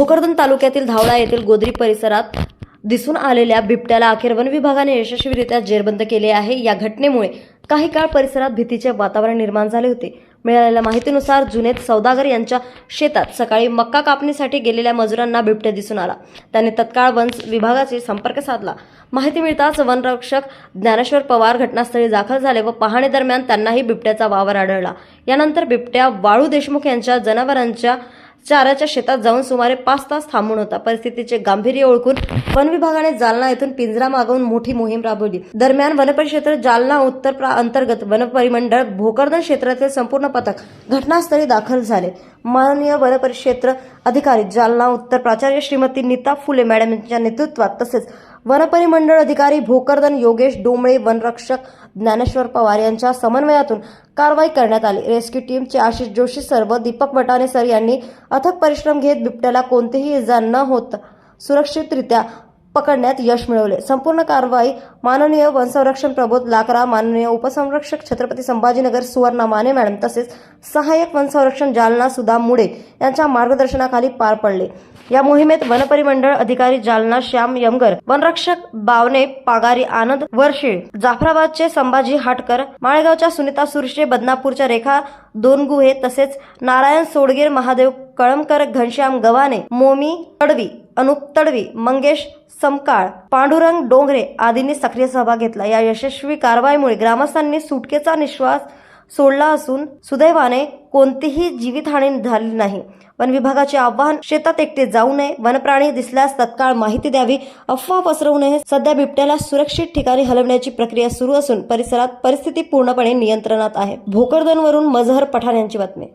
भोकरदन तालुक्यातील धावडा येथील गोदरी परिसरात दिसून आलेल्या बिबट्याला अखेर वन विभागाने यशस्वीरित्या जेरबंद केले आहे। या घटनेमुळे काही काळ परिसरात भीतीचे वातावरण निर्माण झाले होते। मिळालेल्या माहितीनुसार जुनेद सौदागर यांच्या शेतात सकाळी मक्का कापणीसाठी गेलेल्या मजुरांना बिबट्या दिसून आला। त्यांनी तत्काळ वन विभागाशी संपर्क साधला। माहिती मिळताच वनरक्षक ज्ञानेश्वर पवार घटनास्थळी दाखल झाले व पाहणी दरम्यान त्यांनाही बिबट्याचा वावर आढळला। यानंतर बिबट्या वाळू देशमुख यांच्या जनावरांच्या चाऱ्याच्या शेतात जाऊन सुमारे 5 तास थांबून होता। परिस्थितीचे गांभीर्य ओळखून वन विभागाने जालना येथून पिंजरा मागवून मोठी मोहीम राबवली। दरम्यान वनपरिक्षेत्र जालना उत्तर अंतर्गत वनपरिमंडळ भोकरदन क्षेत्रातील संपूर्ण पथक घटनास्थळी दाखल झाले। माननीय वनपरिक्षेत्र अधिकारी जालना उत्तर प्राचार्य श्रीमती नीता फुले मॅडम यांच्या नेतृत्वात तसेच वनपरिमंडळ अधिकारी भोकरदन योगेश डोंबळे वनरक्षक ज्ञानेश्वर पवार यांच्या समन्वयातून कारवाई करण्यात आली। रेस्क्यू टीमचे आशिष जोशी सर व दीपक वटाणे सर यांनी अथक परिश्रम घेत बिबट्याला कोणतीही इजा न होता सुरक्षितरित्या पकडण्यात यश मिळवले। संपूर्ण कारवाई माननीय वनसंरक्षण प्रबोध लाकरा, माननीय उपसंरक्षक छत्रपती संभाजीनगर सुवर्णा माने मॅडम तसेच सहाय्यक वनसंरक्षण जालना सुधा मुडे यांच्या मार्गदर्शनाखाली पार पडले। या मोहिमेत वनपरिमंडळ अधिकारी जालना श्याम यमगर, वनरक्षक बावने पागारी आनंद वर्षे, जाफराबादचे संभाजी हाटकर, माळेगावच्या सुनीता सुरशे, बदनापूरच्या रेखा दोनगुहे तसेच नारायण सोडगीर, महादेव कळमकर, घनश्याम गव्हाणे, मोमी तडवी, अनुप तडवी, मंगेश समकाळ, पांडुरंग डोंगरे आदींनी सक्रिय सहभाग घेतला। या यशस्वी कारवाईमुळे ग्रामस्थांनी सुटकेचा निश्वास सोडला असून सुदैवाने कोणतीही जीवितहानी झाली नाही। वन विभागाचे आवाहन, शेतात एकटे जाऊ नये, वनप्राणी दिसल्यास तत्काळ माहिती द्यावी, अफवा पसरवू नये। सध्या बिबट्याला सुरक्षित ठिकाणी हलवण्याची प्रक्रिया सुरू असून परिसरात परिस्थिती पूर्णपणे नियंत्रणात आहे। भोकरदनवरून मजहर पठाण यांची बातमी।